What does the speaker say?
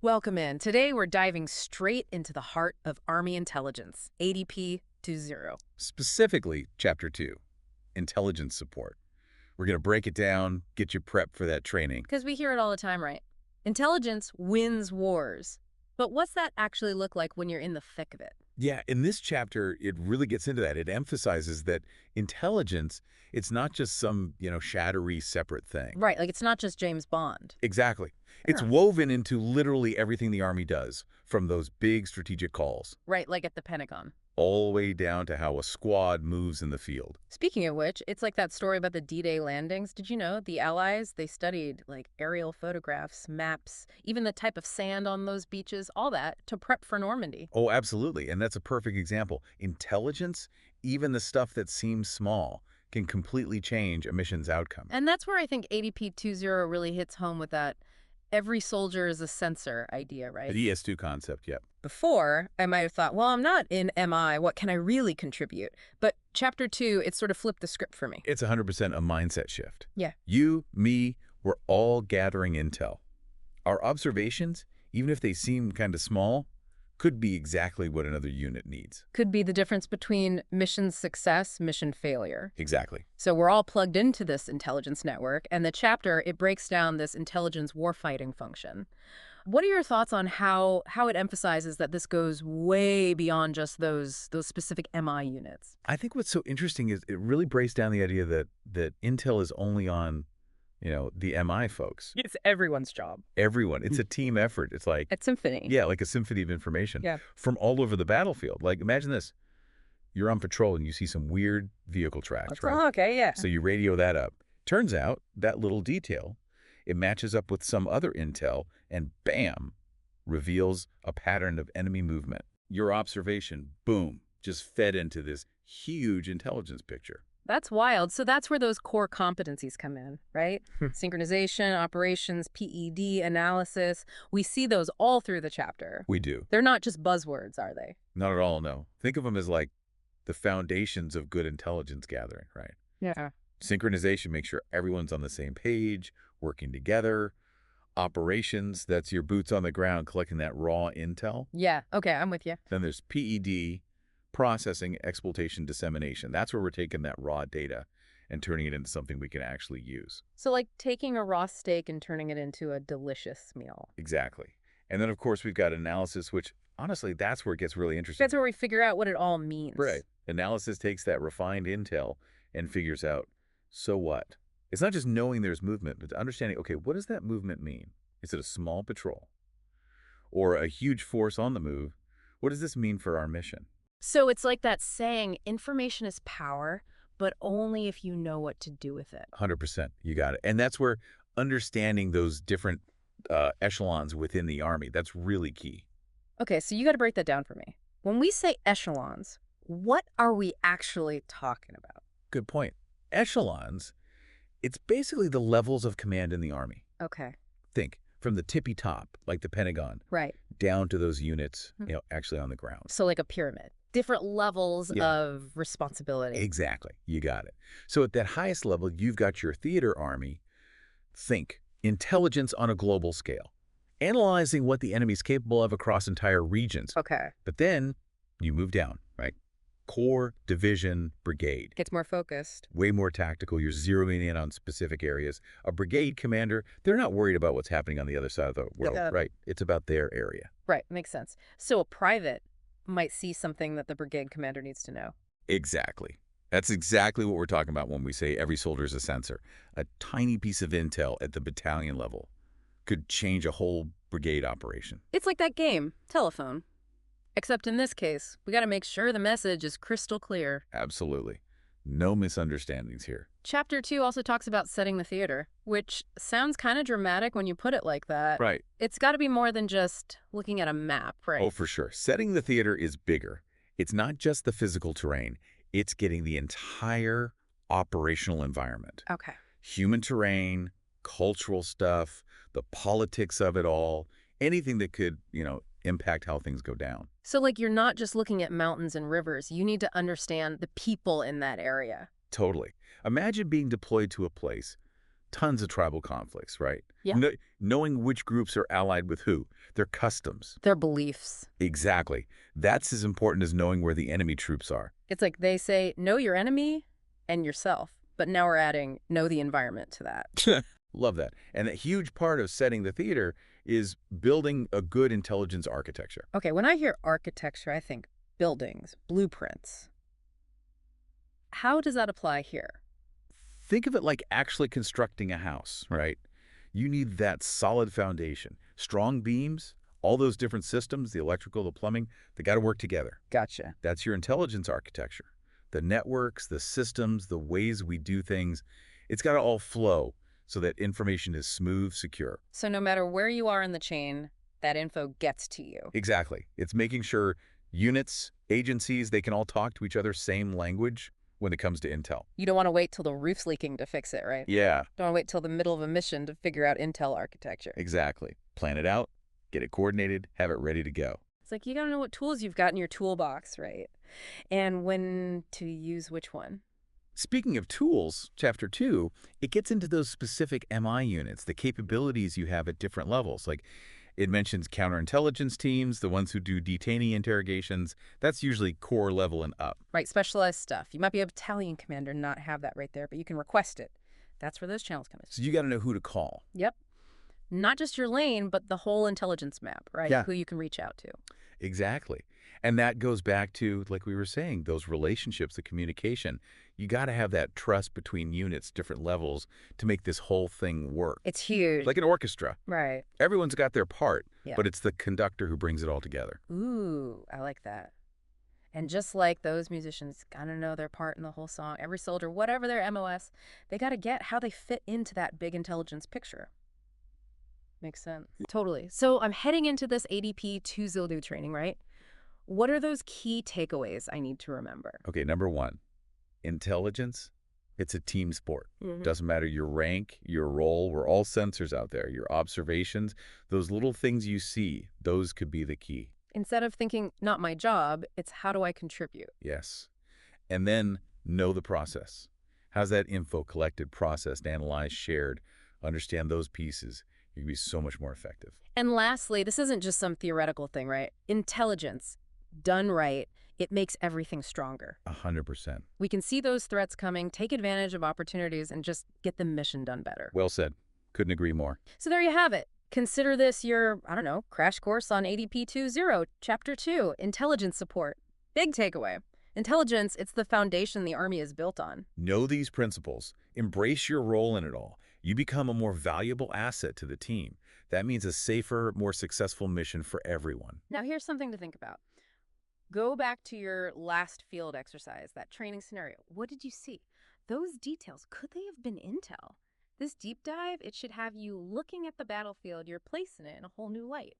Welcome in. Today we're diving straight into the heart of Army intelligence, ADP 2.0. Specifically, Chapter 2, Intelligence Support. We're going to break it down, get you prepped for that training. Because we hear it all the time, right? Intelligence wins wars. But what's that actually look like when you're in the thick of it? Yeah, in this chapter, it really gets into that. It emphasizes that intelligence, it's not just some, shadowy separate thing. Right, like it's not just James Bond. Exactly. It's Huh. woven into literally everything the Army does, from those big strategic calls, Right, like at the Pentagon. all the way down to how a squad moves in the field. Speaking of which, it's like that story about the D-Day landings. Did you know the Allies, they studied like aerial photographs, maps, even the type of sand on those beaches, all that to prep for Normandy. Oh, absolutely. And that's a perfect example. Intelligence, even the stuff that seems small, can completely change a mission's outcome. And that's where I think ADP 2.0 really hits home with that every soldier is a sensor idea, right? The ES2 concept, yep. Before, I might have thought, well, I'm not in MI. What can I really contribute? But chapter 2, it sort of flipped the script for me. It's 100% a mindset shift. Yeah. You, me, we're all gathering intel. Our observations, even if they seem kind of small, could be exactly what another unit needs. Could be the difference between mission success, mission failure. Exactly. So we're all plugged into this intelligence network, and the chapter, it breaks down this intelligence warfighting function. What are your thoughts on how it emphasizes that this goes way beyond just those specific MI units? I think what's so interesting is it really breaks down the idea that intel is only on, the MI folks. It's everyone's job. Everyone. It's a team effort. It's like, At Symphony. yeah, like a symphony of information Yeah. from all over the battlefield. Like, imagine this. You're on patrol and you see some weird vehicle tracks, right? Oh, okay, yeah. So you radio that up. Turns out that little detail, it matches up with some other intel and bam, reveals a pattern of enemy movement. Your observation, boom, just fed into this huge intelligence picture. That's wild. So that's where those core competencies come in, right? Synchronization, operations, PED, analysis. We see those all through the chapter. We do. They're not just buzzwords, are they? Not at all, no. Think of them as like the foundations of good intelligence gathering, right? Yeah. Synchronization makes sure everyone's on the same page, working together. Operations, that's your boots on the ground collecting that raw intel. Yeah. Okay, I'm with you. Then there's PED, processing, exploitation, dissemination. That's where we're taking that raw data and turning it into something we can actually use. So like taking a raw steak and turning it into a delicious meal. Exactly. And then, of course, we've got analysis, which honestly, that's where it gets really interesting. That's where we figure out what it all means. Right. Analysis takes that refined intel and figures out, so what? It's not just knowing there's movement, but understanding, okay, what does that movement mean? Is it a small patrol or a huge force on the move? What does this mean for our mission? So it's like that saying, information is power, but only if you know what to do with it. 100%. You got it. And that's where understanding those different echelons within the Army, that's really key. Okay, so you got to break that down for me. When we say echelons, what are we actually talking about? Good point. Echelons, it's basically the levels of command in the Army. Okay. Think from the tippy top, like the Pentagon, Right. down to those units, actually on the ground. So like a pyramid. Different levels Yeah. of responsibility. Exactly. You got it. So at that highest level, you've got your theater army. Think intelligence on a global scale, analyzing what the enemy's capable of across entire regions. Okay. But then you move down, right? Corps, division, brigade. Gets more focused. Way more tactical. You're zeroing in on specific areas. A brigade commander, they're not worried about what's happening on the other side of the world, Yeah. right? It's about their area. Right. Makes sense. So a private might see something that the brigade commander needs to know. Exactly. That's exactly what we're talking about when we say every soldier is a sensor. A tiny piece of intel at the battalion level could change a whole brigade operation. It's like that game, telephone. Except in this case, we got to make sure the message is crystal clear. Absolutely. No misunderstandings here. Chapter 2 also talks about setting the theater, which sounds kind of dramatic when you put it like that. Right. It's got to be more than just looking at a map, right? Oh, for sure. Setting the theater is bigger. It's not just the physical terrain. It's getting the entire operational environment. Okay. Human terrain, cultural stuff, the politics of it all, anything that could, impact how things go down. So like you're not just looking at mountains and rivers. You need to understand the people in that area. Totally. Imagine being deployed to a place Tons of tribal conflicts, right? Yeah. Knowing which groups are allied with who, their customs. Their beliefs. Exactly. That's as important as knowing where the enemy troops are. It's like they say, know your enemy and yourself. But now we're adding know the environment to that. Love that. And a huge part of setting the theater is building a good intelligence architecture. Okay, when I hear architecture, I think buildings, blueprints. How does that apply here? Think of it like actually constructing a house, right? You need that solid foundation, strong beams, all those different systems, the electrical, the plumbing, they got to work together. Gotcha. That's your intelligence architecture. The networks, the systems, the ways we do things, it's got to all flow so that information is smooth, secure. So no matter where you are in the chain, that info gets to you. Exactly. It's making sure units, agencies, they can all talk to each other same language when it comes to intel. You don't want to wait till the roof's leaking to fix it, right? Yeah, Don't want to wait till the middle of a mission to figure out intel architecture. exactly. Plan it out, get it coordinated, have it ready to go. It's like you got to know what tools you've got in your toolbox, right? And when to use which one. Speaking of tools, Chapter 2, it gets into those specific MI units, the capabilities you have at different levels. Like, it mentions counterintelligence teams, the ones who do detainee interrogations. That's usually core level and up. Right, specialized stuff. You might be a battalion commander and not have that right there, but you can request it. That's where those channels come in. So you got to know who to call. Yep. Not just your lane, but the whole intelligence map, right? Yeah. Who you can reach out to. Exactly. And that goes back to, like we were saying, those relationships, the communication. You got to have that trust between units, different levels, to make this whole thing work. It's huge. Like an orchestra. Right. Everyone's got their part, Yeah. but it's the conductor who brings it all together. Ooh, I like that. And just like those musicians gotta know their part in the whole song, every soldier, whatever their MOS, they gotta get how they fit into that big intelligence picture. Makes sense. Totally. So I'm heading into this ADP 2 Zildu training, right? What are those key takeaways I need to remember? Okay, number one, intelligence. It's a team sport. Mhm. Doesn't matter your rank, your role. We're all sensors out there. Your observations, those little things you see, those could be the key. Instead of thinking, not my job, it's how do I contribute? Yes. And then know the process. How's that info collected, processed, analyzed, shared? Understand those pieces. You can be so much more effective. And lastly, this isn't just some theoretical thing, right? Intelligence, done right, it makes everything stronger. 100%. We can see those threats coming, take advantage of opportunities, and just get the mission done better. Well said. Couldn't agree more. So there you have it. Consider this your, I don't know, crash course on ADP 2.0, Chapter 2, Intelligence Support. Big takeaway. Intelligence, it's the foundation the Army is built on. Know these principles. Embrace your role in it all. You become a more valuable asset to the team. That means a safer, more successful mission for everyone. Now here's something to think about. Go back to your last field exercise, that training scenario. What did you see? Those details, could they have been intel? This deep dive, it should have you looking at the battlefield, you're placing it in a whole new light.